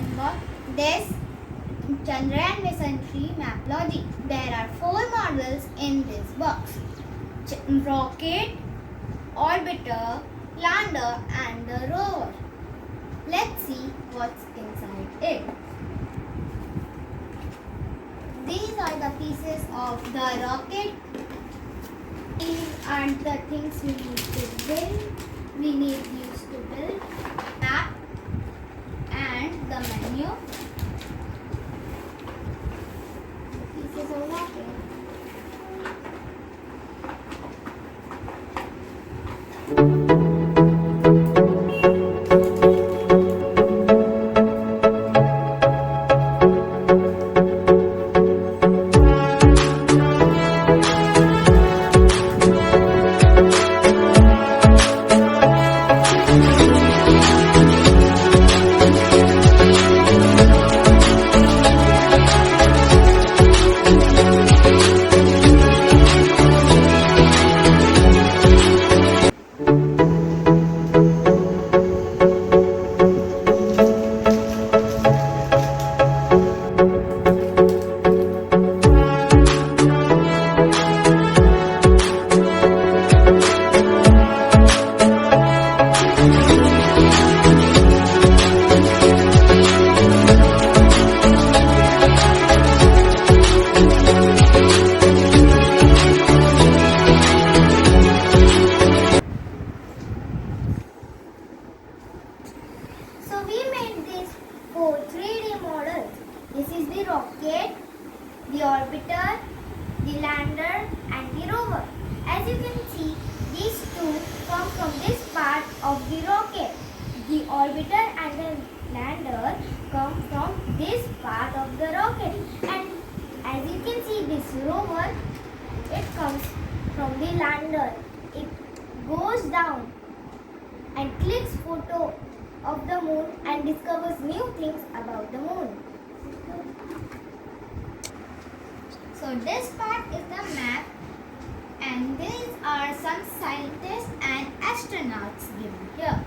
unbox this Chandrayaan mission 3 Mapology. There are 4 models in this box: rocket, orbiter, lander, and the rover. Let's see what's inside it. These are the pieces of the rocket. These are the things we need to build. We need these to build map and the menu. Pieces of rocket. So we made these 4 3D models. This is the rocket, the orbiter, the lander, and the rover. As you can see, these two come from this part of the rocket. The orbiter and the lander come from this part of the rocket. And as you can see, this rover, it comes from the lander. It goes down and clicks photo of the moon and discovers new things about the moon. So this part is the map, and these are some scientists and astronauts given here.